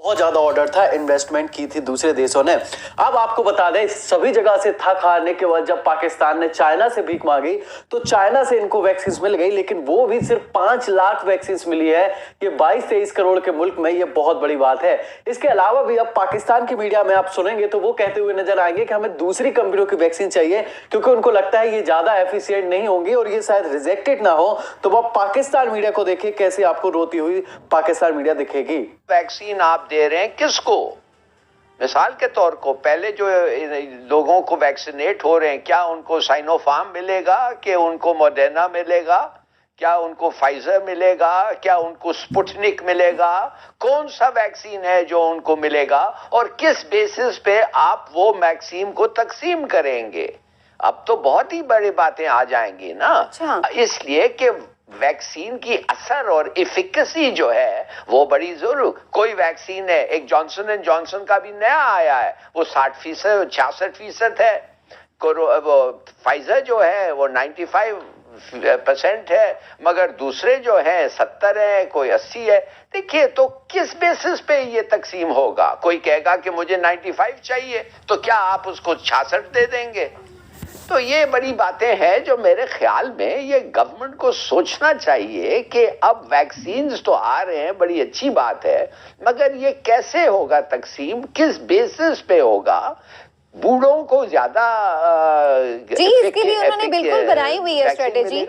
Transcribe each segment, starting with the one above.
बहुत ज्यादा ऑर्डर था, इन्वेस्टमेंट की थी दूसरे देशों ने। अब आपको बता दें, सभी जगह से थक हारने के बाद जब पाकिस्तान ने चाइना से भीख मांगी तो चाइना से इनको वैक्सीन मिल गई, लेकिन वो भी सिर्फ 5 लाख वैक्सीन मिली है। ये 22-23 करोड़ के मुल्क में ये बहुत बड़ी बात है। इसके अलावा भी अब पाकिस्तान की मीडिया में आप सुनेंगे तो वो कहते हुए नजर आएंगे कि हमें दूसरी कंपनियों की वैक्सीन चाहिए, क्योंकि उनको लगता है ये ज्यादा एफिशिएंट नहीं होंगी और ये शायद रिजेक्टेड ना हो। तो वो पाकिस्तान मीडिया को देखिए, कैसे आपको रोती हुई पाकिस्तान मीडिया दिखेगी। वैक्सीन आप दे रहे हैं किसको? मिसाल के तौर को पहले जो लोगों को वैक्सीनेट हो रहे हैं, क्या उनको साइनोफार्म मिलेगा, कि उनको मॉडर्ना मिलेगा, क्या उनको फाइजर मिलेगा, क्या उनको स्पुतनिक मिलेगा? कौन सा वैक्सीन है जो उनको मिलेगा और किस बेसिस पे आप वो वैक्सीन को तकसीम करेंगे? अब तो बहुत ही बड़ी बातें आ जाएंगी ना। अच्छा। इसलिए कि वैक्सीन की असर और इफिकेसी जो है वो बड़ी जरूर। कोई वैक्सीन है, एक जॉनसन एंड जॉनसन का भी नया आया है, वो 60%, 66% है। वो फाइजर जो है वो 95% है, मगर दूसरे जो है 70 है, कोई 80 है। देखिए, तो किस बेसिस पे ये तकसीम होगा? कोई कहेगा कि मुझे 95 चाहिए, तो क्या आप उसको 66 दे देंगे? तो ये बड़ी बातें हैं जो मेरे ख्याल में ये गवर्नमेंट को सोचना चाहिए कि अब वैक्सीन्स तो आ रहे हैं, बड़ी अच्छी बात है, मगर ये कैसे होगा तकसीम, किस बेसिस पे होगा? बूढ़ों को ज्यादा जी, इसके लिए उन्होंने बिल्कुल बनाई हुई है स्ट्रेटेजी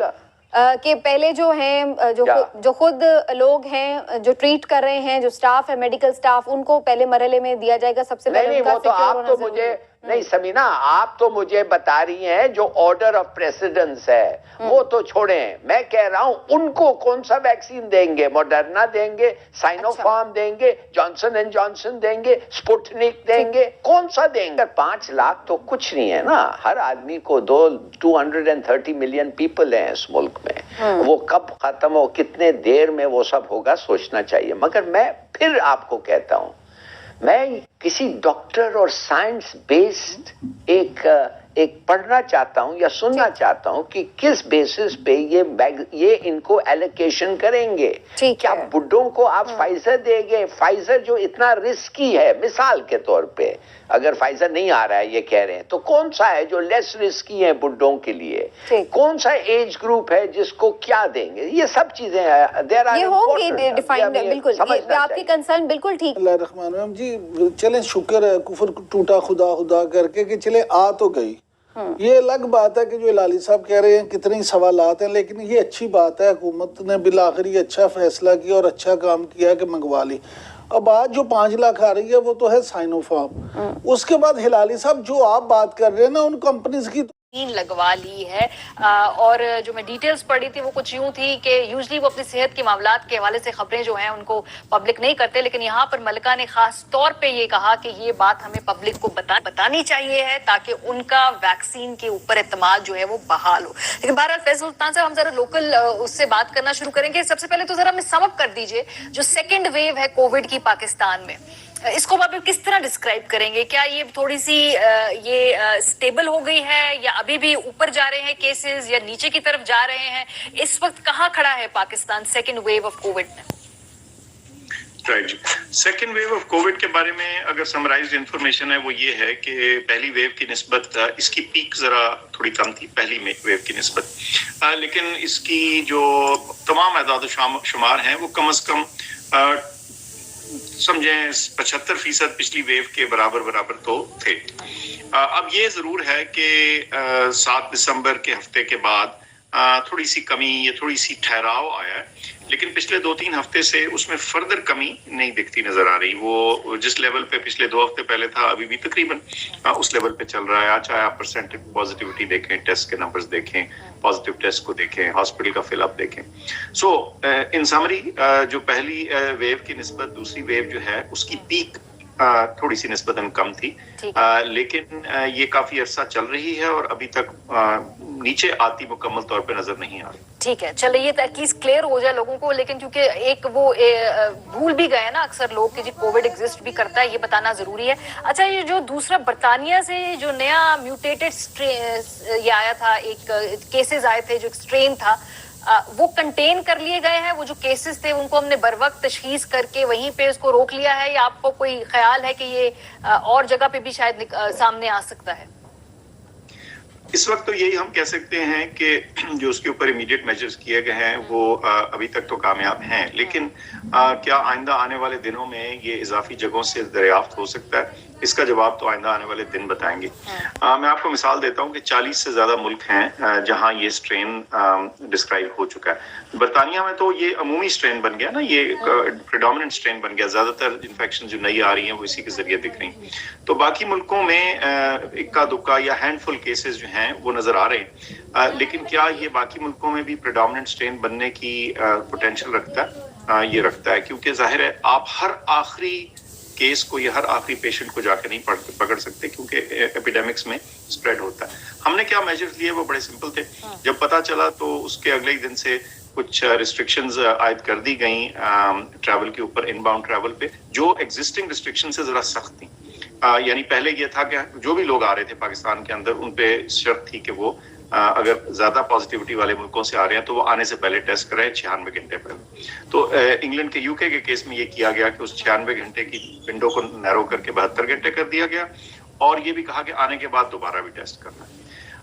कि पहले जो हैं जो खुद लोग हैं जो ट्रीट कर रहे हैं, जो स्टाफ है, मेडिकल स्टाफ, उनको पहले मरहले में दिया जाएगा सबसे पहले। नहीं, वो तो आप तो मुझे नहीं समीना, आप तो मुझे बता रही हैं जो ऑर्डर ऑफ प्रेसिडेंस है वो तो छोड़ें। मैं कह रहा हूं उनको कौन सा वैक्सीन देंगे? मॉडर्ना देंगे, साइनोफार्म देंगे, जॉनसन एंड जॉनसन देंगे, स्पुतनिक देंगे, कौन सा देंगे? 5 लाख तो कुछ नहीं है ना। हर आदमी को 230 मिलियन पीपल हैं इस मुल्क में। वो कब खत्म हो, कितने देर में वो सब होगा, सोचना चाहिए। मगर मैं फिर आपको कहता हूं, मैं किसी डॉक्टर और साइंस बेस्ड एक पढ़ना चाहता हूं या सुनना चाहता हूं कि किस बेसिस पे ये इनको एलोकेशन करेंगे। क्या बुड्ढों को आप फाइजर देंगे? फाइजर जो इतना रिस्की है, मिसाल के तौर पे अगर फाइजर नहीं आ रहा है ये कह रहे हैं, तो कौन सा है जो लेस रिस्की है बुड्ढों के लिए? कौन सा एज ग्रुप है जिसको क्या देंगे? ये सब चीजें ये होंगी डिफाइंड। बिल्कुल, ये आपकी कंसर्न बिल्कुल ठीक। अल्लाह जी, चले शुक्र है कुफर टूटा खुदा खुदा करके कि चले आ तो गई। ये अलग बात है कि जो लाली साहब कह रहे हैं कितने सवालात हैं, लेकिन ये अच्छी बात है, हुकूमत ने बिल आखिर ये अच्छा फैसला किया और अच्छा काम किया कि मंगवा ली। अब आज जो 5 लाख आ रही है वो तो है साइनोफार्म। उसके बाद हिलाली साहब जो आप बात कर रहे हैं ना, उन कंपनीज की लगवा ली है। और जो मैं डिटेल्स पढ़ी थी वो कुछ यूं थी कि यूजली वो अपनी सेहत के मामलात के हवाले से खबरें जो हैं उनको पब्लिक नहीं करते, लेकिन यहाँ पर मलिका ने खास तौर पे ये कहा कि ये बात हमें पब्लिक को बतानी चाहिए है ताकि उनका वैक्सीन के ऊपर एतमाद जो है वो बहाल हो। लेकिन बहरहाल फैसल सुल्तान साहब, हम जरा लोकल उससे बात करना शुरू करेंगे। सबसे पहले तो जरा हमें सम अप कर दीजिए जो सेकेंड वेव है कोविड की पाकिस्तान में, इसको आप किस तरह डिस्क्राइब करेंगे? क्या ये थोड़ी सी स्टेबल हो गई है या अभी भी ऊपर जा रहे हैं केसेस या नीचे की तरफ जा रहे हैं? इस वक्त कहाँ खड़ा है Pakistan second wave of covid में? राइट जी, सेकेंड वेव ऑफ कोविड के बारे में अगर समराइज्ड इंफॉर्मेशन है वो ये है कि पहली वेव की निस्बत इसकी पीक जरा थोड़ी कम थी पहली वेव की निस्बत, लेकिन इसकी जो तमाम एदाद शुमार हैं वो कम अज कम समझें 75% पिछली वेव के बराबर तो थे। अब ये जरूर है कि 7 दिसंबर के हफ्ते के बाद थोड़ी सी कमी या थोड़ी सी ठहराव आया है, लेकिन पिछले 2-3 हफ्ते से उसमें फर्दर कमी नहीं दिखती नजर आ रही। वो जिस लेवल पे पिछले 2 हफ्ते पहले था अभी भी तकरीबन उस लेवल पे चल रहा है। चाहे आप परसेंटेज पॉजिटिविटी देखें, टेस्ट के नंबर्स देखें, पॉजिटिव टेस्ट को देखें, हॉस्पिटल का फिलअप देखें। सो इन समरी जो पहली वेव की निस्बत दूसरी वेव जो है उसकी पीक थोड़ी सी निस्बतन कम थी, लेकिन ये काफी अरसा चल रही है और अभी तक नीचे आती मुकम्मल तौर पे नजर नहीं आ रही। ठीक है, चलिए ये एटलीस्ट क्लियर हो जाए लोगों को। लेकिन क्योंकि एक वो भूल भी गए ना अक्सर लोग कि जी कोविड एग्जिस्ट भी करता है, ये बताना जरूरी है। अच्छा, ये जो दूसरा बर्तानिया से जो नया म्यूटेटेड ये आया था, एक केसेस आए थे जो स्ट्रेन था, वो कंटेन कर लिए गए हैं, वो जो केसेस थे उनको हमने बर वक्त तशखीस करके वहीं पे उसको रोक लिया है, या आपको कोई ख्याल है कि ये और जगह पे भी शायद सामने आ सकता है? इस वक्त तो यही हम कह सकते हैं कि जो उसके ऊपर इमीडिएट मेजर्स किए गए हैं वो अभी तक तो कामयाब हैं, लेकिन क्या आइंदा आने वाले दिनों में ये इजाफी जगहों से दरियाफ्त हो सकता है? इसका जवाब तो आइंदा आने वाले दिन बताएंगे। मैं आपको मिसाल देता हूँ कि 40 से ज्यादा मुल्क हैं जहां ये स्ट्रेन डिस्क्राइब हो चुका है। बरतानिया में तो ये अमूमी स्ट्रेन बन गया ना, ये प्रेडोमिनेंट स्ट्रेन बन गया, ज्यादातर इन्फेक्शन जो नई आ रही हैं वो इसी के जरिए दिख रही। तो बाकी मुल्कों में इक्का दुक्का या हैंडफुल केसेस जो हैं वो नजर आ रहे हैं, लेकिन क्या ये बाकी मुल्कों में भी प्रेडोमिनेंट स्ट्रेन बनने की पोटेंशियल रखता है? ये रखता है, क्योंकि जाहिर है आप हर आखिरी केस को या हर आखिरी पेशेंट को जाके नहीं पकड़ सकते, क्योंकि एपिडेमिक्स में स्प्रेड होता है। हमने क्या मेजर्स लिए वो बड़े सिंपल थे। जब पता चला तो उसके अगले ही दिन से कुछ रिस्ट्रिक्शंस आयद कर दी गई ट्रैवल के ऊपर, इनबाउंड ट्रैवल पे, जो एग्जिस्टिंग रिस्ट्रिक्शन से जरा सख्त थी। यानी पहले ये था कि जो भी लोग आ रहे थे पाकिस्तान के अंदर उन पे शर्त थी कि वो अगर ज्यादा पॉजिटिविटी वाले मुल्कों से आ रहे हैं तो वो आने से पहले टेस्ट कराए 96 घंटे पहले। तो इंग्लैंड के यूके के केस में ये किया गया कि उस 96 घंटे की विंडो को नैरो करके 72 घंटे कर दिया गया, और ये भी कहा कि आने के बाद दोबारा भी टेस्ट करना है।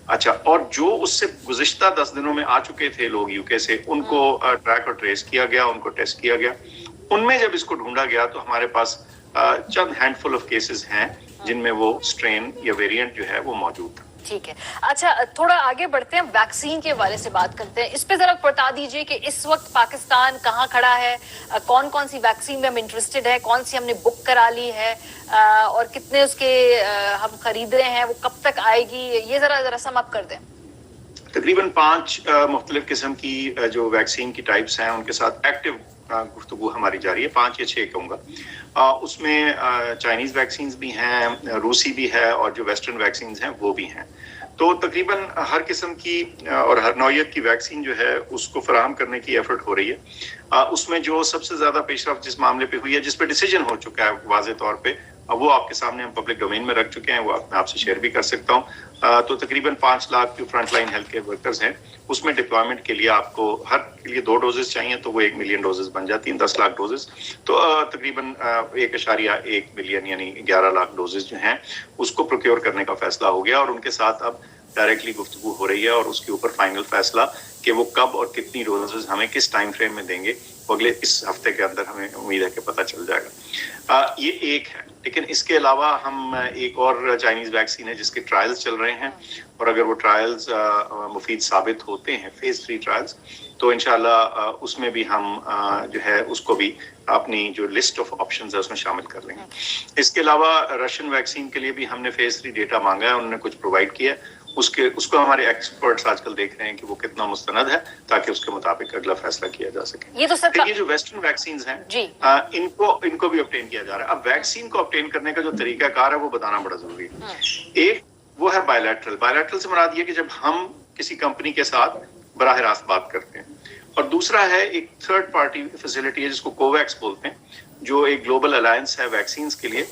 अच्छा, और जो उससे गुज़िश्ता 10 दिनों में आ चुके थे लोग यूके से, उनको ट्रैक और ट्रेस किया गया, उनको टेस्ट किया गया। उनमें जब इसको ढूंढा गया तो हमारे पास चंद हैंडफुल ऑफ केसेस हैं जिनमें वो स्ट्रेन या वेरिएंट जो है वो मौजूद था। ठीक है, अच्छा थोड़ा आगे बढ़ते हैं, वैक्सीन के हवाले से बात करते हैं। इस पे जरा बता दीजिए कि इस वक्त पाकिस्तान कहाँ खड़ा है, कौन कौन सी वैक्सीन में हम इंटरेस्टेड है, कौन सी हमने बुक करा ली है, और कितने उसके हम खरीद रहे हैं, वो कब तक आएगी, ये जरा सम अप कर दें। तकरीबन 5 मुख्तलिफ किस्म की जो वैक्सीन की टाइप्स हैं उनके साथ एक्टिव गुफ्तगू हमारी जारी है, 5 या 6 कहूँगा। उसमें चाइनीज वैक्सीन भी हैं, रूसी भी है, और जो वेस्टर्न वैक्सीन हैं वो भी हैं। तो तकरीबन हर किस्म की और हर नौयत की वैक्सीन जो है उसको फराहम करने की एफर्ट हो रही है। उसमें जो सबसे ज्यादा पेशरफ्त जिस मामले पे हुई है, जिस पे डिसीजन हो चुका है वाज़े तौर पे, वो आपके सामने हम पब्लिक डोमेन में रख चुके हैं, वो मैं आपसे शेयर भी कर सकता हूँ। तो तकरीबन 5 लाख जो front line health care workers हैं उसमें डिप्लॉयमेंट के लिए आपको हर के लिए 2 डोजेस चाहिए, तो वो 1 मिलियन डोजेस बन जाती हैं, 10 लाख डोजेस। तो तकरीबन 1.1 मिलियन यानी 11 लाख डोजेस जो हैं उसको प्रोक्योर करने का फैसला हो गया, और उनके साथ अब डायरेक्टली गुफ्तगू हो रही है, और उसके ऊपर फाइनल फैसला कि वो कब और कितनी डोजेस हमें किस टाइम फ्रेम में देंगे वो अगले इस हफ्ते के अंदर हमें उम्मीद है कि पता चल जाएगा। ये एक है, लेकिन इसके अलावा हम एक और चाइनीज वैक्सीन है जिसके ट्रायल्स चल रहे हैं, और अगर वो ट्रायल्स मुफीद साबित होते हैं, फेज 3 ट्रायल्स, तो इंशाल्लाह उसमें भी हम जो है उसको भी अपनी जो लिस्ट ऑफ ऑप्शंस है उसमें शामिल कर लेंगे। इसके अलावा रशियन वैक्सीन के लिए भी हमने फेज 3 डेटा मांगा है, उन्होंने कुछ प्रोवाइड किया है, उसको हमारे एक्सपर्ट्स आजकल देख रहे हैं कि वो कितना मुस्तनद है, ताकि उसके मुताबिक अगला फैसला किया जा सके। ये तो सर ये जो वेस्टर्न वैक्सीन हैं इनको भी ऑब्टेन किया जा रहा है। अब वैक्सीन को ऑब्टेन करने का जो तरीकाकार है वो बताना बड़ा जरूरी है। एक वो है बायलैटरल से मुराद ये कि जब हम किसी कंपनी के साथ बराह रास्त बात करते हैं, और दूसरा है एक थर्ड पार्टी फैसिलिटी है जिसको कोवैक्स बोलते हैं, जो एक ग्लोबल अलायंस है वैक्सीन के लिए,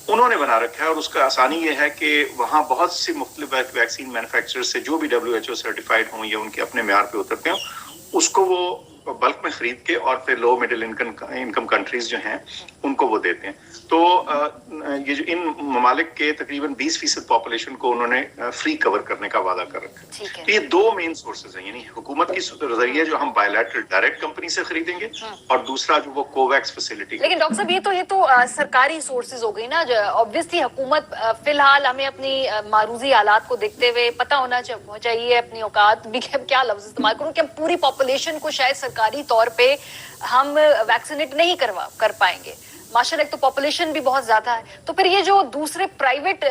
उन्होंने बना रखा है। और उसका आसानी ये है कि वहाँ बहुत सी मुख्तलिफ वैक्सीन मैन्युफैक्चरर से जो भी WHO सर्टिफाइड हों या उनके अपने म्यार पे उतरते हैं, उसको वो बल्क में खरीद के और फिर लो मिडिल इनकम कंट्रीज जो हैं उनको वो देते हैं। तो ये जो इन ममालिक के तकरीबन 20% पॉपुलेशन को उन्होंने फ्री कवर करने का वादा कर रखा है। तो ये 2 मेन सोर्सेज हैं, यानी हुकूमत की जरिए जो हम बायलैटरल डायरेक्ट कंपनी से खरीदेंगे, और दूसरा जो वो कोवैक्स फैसिलिटी। लेकिन डॉक्टर साहब ये तो सरकारी सोर्सेज हो गई ना। ऑब्वियसली हुकूमत फिलहाल हमें अपनी मारूजी हालात को देखते हुए पता होना चाहिए, अपनी औकात भी, क्या लफ्ज इस्तेमाल करूं, कि हम पूरी पॉपुलेशन को शायद सरकारी तौर पे हम वैक्सीनेट नहीं कर पाएंगे। माशाल्लाह एक तो पॉपुलेशन भी बहुत ज्यादा है, तो फिर ये जो दूसरे प्राइवेट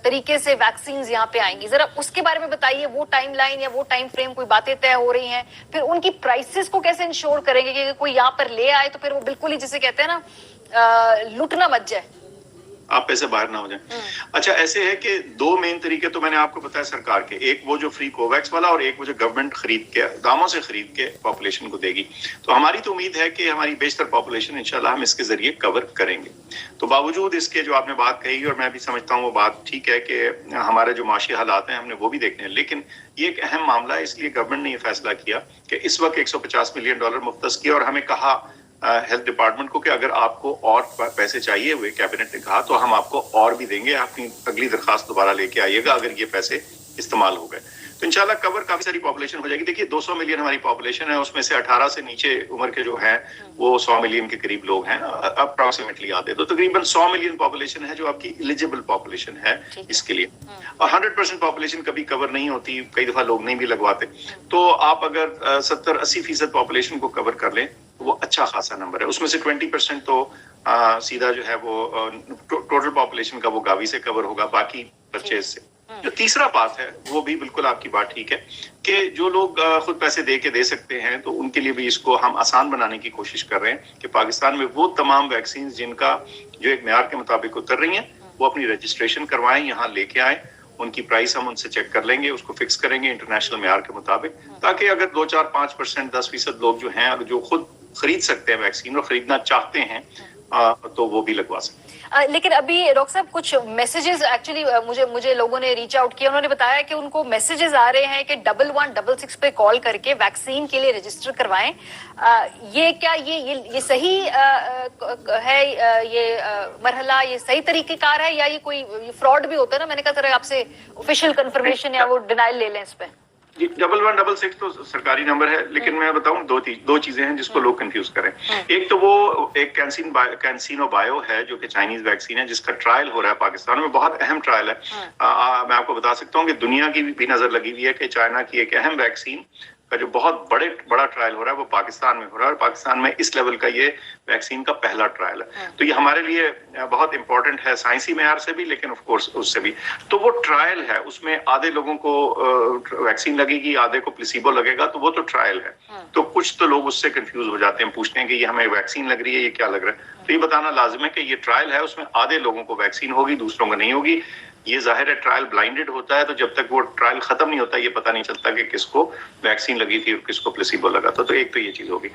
तरीके से वैक्सीन यहाँ पे आएंगी, जरा उसके बारे में बताइए। वो टाइमलाइन या वो टाइम फ्रेम, कोई बातें तय हो रही हैं? फिर उनकी प्राइसेस को कैसे इंश्योर करेंगे कि कोई यहाँ पर ले आए तो फिर वो बिल्कुल ही जिसे कहते हैं ना लूटना मच जाए। آپ پیسے باہر نہ ہو جائیں. اچھا ایسے ہے کہ دو مین طریقے تو میں نے آپ کو بتایا سرکار کے, ایک وہ جو فری کوویکس والا اور ایک وہ جو گورنمنٹ خرید کے داموں سے خرید کے پاپولیشن کو دے گی. تو ہماری تو امید ہے کہ ہماری بیشتر پاپولیشن انشاءاللہ ہم اس کے ذریعے کور کریں گے. تو باوجود اس کے جو آپ نے بات کہی اور میں بھی سمجھتا ہوں وہ بات ٹھیک ہے کہ ہمارے جو معاشی حالات ہیں ہم نے وہ بھی دیکھنے ہیں, لیکن یہ ایک اہم معاملہ ہے, اس لیے گورنمنٹ نے یہ فیصلہ کیا کہ اس وقت $150 ملین مختص کیا, اور ہمیں کہا ہیلتھ ڈپارٹمنٹ کو کہ اگر آپ کو اور پیسے چاہیے ہوئے, کیبنٹ نے کہا, تو ہم آپ کو اور بھی دیں گے, اپنی اگلی درخواست دوبارہ لے کے آئیے گا اگر یہ پیسے استعمال ہو گئے. تو انشاءاللہ کور کافی ساری پاپولیشن ہو جائے گی. دیکھیے 200 ملین ہماری پاپولیشن ہے, اس میں سے 18 سے نیچے عمر کے جو ہیں وہ 100 ملین کے قریب لوگ ہیں اپروکسیمیٹلی آتے, تو تقریباً 100 ملین پاپولیشن ہے جو آپ کی ایلیجیبل پاپولیشن ہے اس کے لیے. اور 100% پاپولیشن کبھی کور نہیں ہوتی, کئی دفعہ لوگ نہیں بھی لگواتے. تو آپ اگر 70-80% پاپولیشن کو کور کر لیں وہ اچھا خاصا نمبر ہے. اس میں سے 20% تو سیدھا جو ہے وہ ٹوٹل پاپولیشن کا وہ گاوی سے کور ہوگا, باقی پرچیز سے. جو تیسرا بات ہے وہ بھی بالکل آپ کی بات ٹھیک ہے کہ جو لوگ خود پیسے دے کے دے سکتے ہیں تو ان کے لیے بھی اس کو ہم آسان بنانے کی کوشش کر رہے ہیں کہ پاکستان میں وہ تمام ویکسینز جن کا جو ایک معیار کے مطابق اتر رہی ہیں وہ اپنی رجسٹریشن کروائیں, یہاں لے کے آئیں, ان کی پرائس ہم ان سے چیک کر لیں گے, اس کو فکس کریں گے انٹرنیشنل معیار کے مطابق, تاکہ اگر 2-4-5% 10% لوگ جو ہیں جو خود خرید سکتے ہیں ویکسین اور خریدنا چاہتے ہیں تو وہ بھی لگوا سکتے ہیں. لیکن ابھی ڈاکٹر صاحب کچھ میسیجز ایکچولی مجھے لوگوں نے ریچ آؤٹ کیا, انہوں نے بتایا کہ ان کو میسیجز آ رہے ہیں کہ 1166 پہ کال کر کے ویکسین کے لیے رجسٹر کروائیں. یہ کیا یہ صحیح ہے, یہ مرحلہ یہ صحیح طریقہ کار ہے یا یہ کوئی فراڈ بھی ہوتا ہے نا؟ میں نے کہا ذرا آپ سے آفیشیل کنفرمیشن یا وہ ڈینائل لے لیں اس پہ. جی 1166 تو سرکاری نمبر ہے, لیکن میں بتاؤں دو چیزیں ہیں جس کو لوگ کنفیوز کریں. ایک تو وہ ایک کینسینو بایو ہے جو کہ چائنیز ویکسین ہے جس کا ٹرائل ہو رہا ہے پاکستان میں, بہت اہم ٹرائل ہے. میں آپ کو بتا سکتا ہوں کہ دنیا کی بھی نظر لگی ہوئی ہے کہ چائنا کی ایک اہم ویکسین کا جو بہت بڑا ٹرائل ہو رہا ہے وہ پاکستان میں ہو رہا ہے, اور پاکستان میں اس لیول کا یہ ویکسین کا پہلا ٹرائل ہے. تو یہ ہمارے لیے بہت امپورٹنٹ ہے سائنسی معیار سے بھی, لیکن آف کورس اس سے بھی. تو وہ ٹرائل ہے, اس میں آدھے لوگوں کو ویکسین لگے گی, آدھے کو پلیسیبو لگے گا, تو وہ تو ٹرائل ہے. تو کچھ تو لوگ اس سے کنفیوز ہو جاتے ہیں, پوچھتے ہیں کہ یہ ہمیں ویکسین لگ رہی ہے, یہ کیا لگ رہا ہے. تو یہ بتانا لازم ہے کہ یہ ٹرائل ہے, اس میں آدھے لوگوں کو ویکسین ہوگی, دوسروں کو نہیں ہوگی. یہ ظاہر ہے ٹرائل بلائنڈڈ ہوتا ہے, تو جب تک وہ ٹرائل ختم نہیں ہوتا یہ پتہ نہیں چلتا کہ کس کو ویکسین لگی تھی اور کس کو پلیسیبو لگا تھا. تو ایک تو یہ چیز ہوگی.